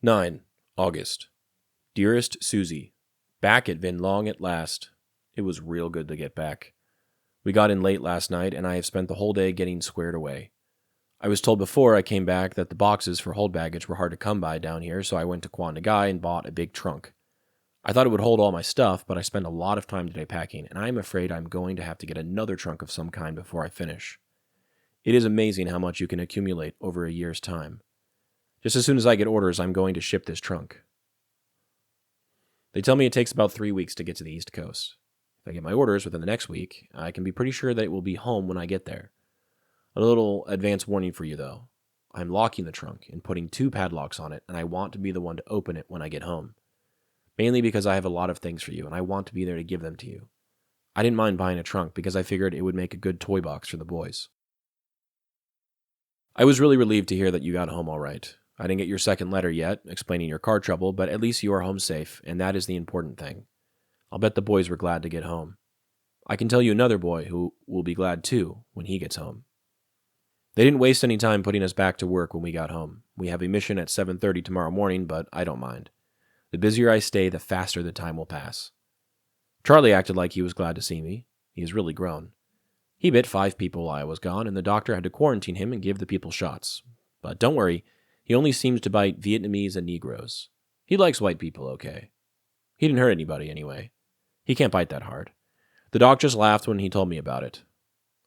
9. August. Dearest Suzie. Back at Vinh Long at last. It was real good to get back. We got in late last night, and I have spent the whole day getting squared away. I was told before I came back that the boxes for hold baggage were hard to come by down here, so I went to Quang Ngai and bought a big trunk. I thought it would hold all my stuff, but I spent a lot of time today packing, and I am afraid I'm going to have to get another trunk of some kind before I finish. It is amazing how much you can accumulate over a year's time. Just as soon as I get orders, I'm going to ship this trunk. They tell me it takes about 3 weeks to get to the East Coast. If I get my orders within the next week, I can be pretty sure that it will be home when I get there. A little advance warning for you, though. I'm locking the trunk and putting 2 padlocks on it, and I want to be the one to open it when I get home. Mainly because I have a lot of things for you, and I want to be there to give them to you. I didn't mind buying a trunk because I figured it would make a good toy box for the boys. I was really relieved to hear that you got home all right. I didn't get your second letter yet, explaining your car trouble, but at least you are home safe, and that is the important thing. I'll bet the boys were glad to get home. I can tell you another boy who will be glad too when he gets home. They didn't waste any time putting us back to work when we got home. We have a mission at 7:30 tomorrow morning, but I don't mind. The busier I stay, the faster the time will pass. Charlie acted like he was glad to see me. He has really grown. He bit 5 people while I was gone, and the doctor had to quarantine him and give the people shots. But don't worry, he only seems to bite Vietnamese and Negroes. He likes white people okay. He didn't hurt anybody anyway. He can't bite that hard. The doc just laughed when he told me about it.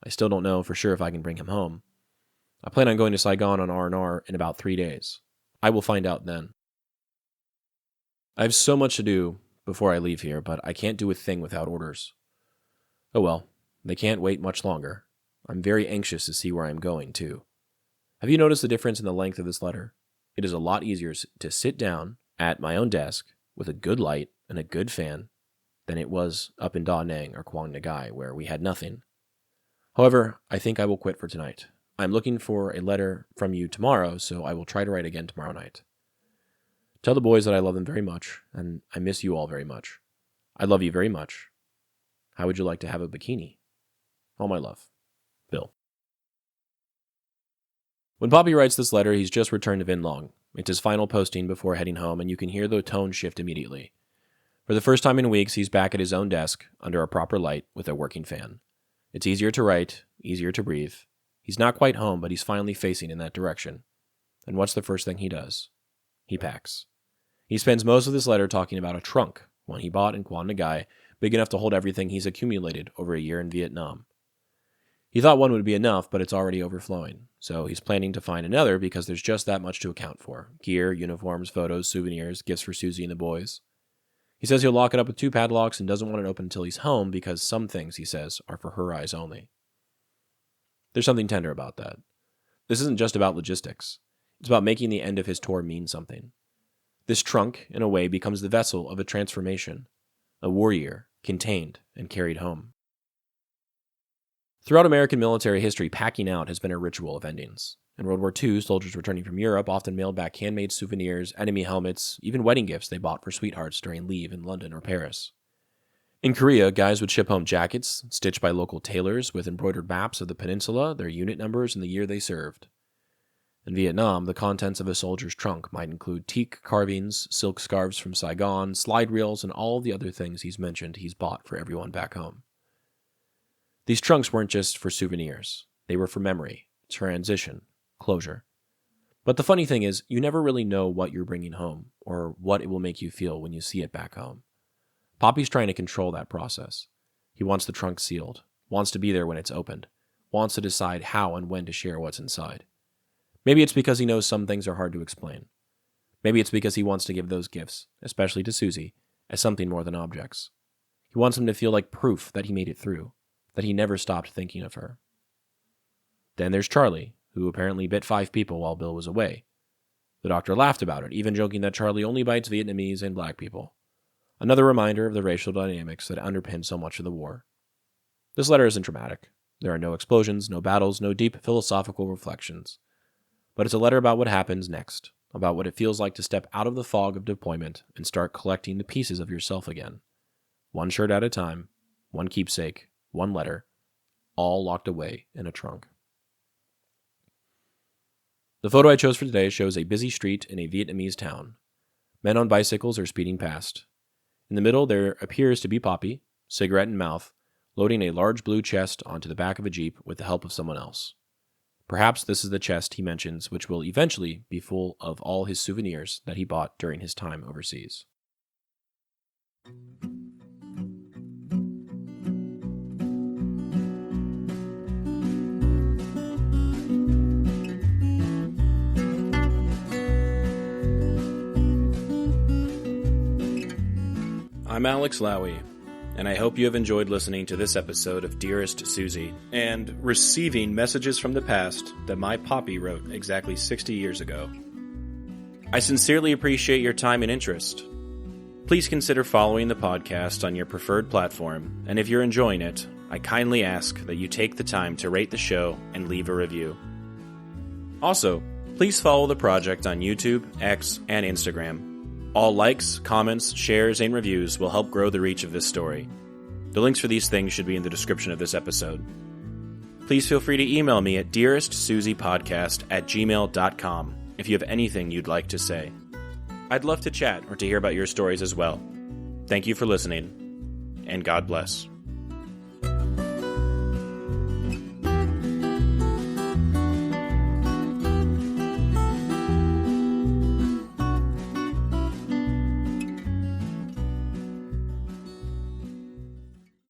I still don't know for sure if I can bring him home. I plan on going to Saigon on R&R in about 3 days. I will find out then. I have so much to do before I leave here, but I can't do a thing without orders. Oh well, they can't wait much longer. I'm very anxious to see where I'm going, too. Have you noticed the difference in the length of this letter? It is a lot easier to sit down at my own desk with a good light and a good fan than it was up in Da Nang or Quang Ngai, where we had nothing. However, I think I will quit for tonight. I'm looking for a letter from you tomorrow, so I will try to write again tomorrow night. Tell the boys that I love them very much, and I miss you all very much. I love you very much. How would you like to have a bikini? All my love. Bill. When Popi writes this letter, he's just returned to Vinh Long. It's his final posting before heading home, and you can hear the tone shift immediately. For the first time in weeks, he's back at his own desk, under a proper light, with a working fan. It's easier to write, easier to breathe. He's not quite home, but he's finally facing in that direction. And what's the first thing he does? He packs. He spends most of this letter talking about a trunk, one he bought in Quang Ngai, big enough to hold everything he's accumulated over a year in Vietnam. He thought one would be enough, but it's already overflowing, so he's planning to find another because there's just that much to account for. Gear, uniforms, photos, souvenirs, gifts for Suzie and the boys. He says he'll lock it up with 2 padlocks and doesn't want it open until he's home because some things, he says, are for her eyes only. There's something tender about that. This isn't just about logistics. It's about making the end of his tour mean something. This trunk, in a way, becomes the vessel of a transformation, a warrior, contained and carried home. Throughout American military history, packing out has been a ritual of endings. In World War II, soldiers returning from Europe often mailed back handmade souvenirs, enemy helmets, even wedding gifts they bought for sweethearts during leave in London or Paris. In Korea, guys would ship home jackets, stitched by local tailors with embroidered maps of the peninsula, their unit numbers, and the year they served. In Vietnam, the contents of a soldier's trunk might include teak carvings, silk scarves from Saigon, slide reels, and all the other things he's mentioned he's bought for everyone back home. These trunks weren't just for souvenirs. They were for memory, transition, closure. But the funny thing is, you never really know what you're bringing home or what it will make you feel when you see it back home. Poppy's trying to control that process. He wants the trunk sealed, wants to be there when it's opened, wants to decide how and when to share what's inside. Maybe it's because he knows some things are hard to explain. Maybe it's because he wants to give those gifts, especially to Suzie, as something more than objects. He wants them to feel like proof that he made it through, that he never stopped thinking of her. Then there's Charlie, who apparently bit 5 people while Bill was away. The doctor laughed about it, even joking that Charlie only bites Vietnamese and black people. Another reminder of the racial dynamics that underpin so much of the war. This letter isn't dramatic. There are no explosions, no battles, no deep philosophical reflections. But it's a letter about what happens next, about what it feels like to step out of the fog of deployment and start collecting the pieces of yourself again. One shirt at a time, one keepsake, one letter, all locked away in a trunk. The photo I chose for today shows a busy street in a Vietnamese town. Men on bicycles are speeding past. In the middle, there appears to be Popi, cigarette in mouth, loading a large blue chest onto the back of a Jeep with the help of someone else. Perhaps this is the chest he mentions, which will eventually be full of all his souvenirs that he bought during his time overseas. I'm Alex Lowy, and I hope you have enjoyed listening to this episode of Dearest Suzie and receiving messages from the past that my Poppy wrote exactly 60 years ago. I sincerely appreciate your time and interest. Please consider following the podcast on your preferred platform, and if you're enjoying it, I kindly ask that you take the time to rate the show and leave a review. Also, please follow the project on YouTube, X, and Instagram. All likes, comments, shares, and reviews will help grow the reach of this story. The links for these things should be in the description of this episode. Please feel free to email me at dearestsuziepodcast@gmail.com if you have anything you'd like to say. I'd love to chat or to hear about your stories as well. Thank you for listening, and God bless.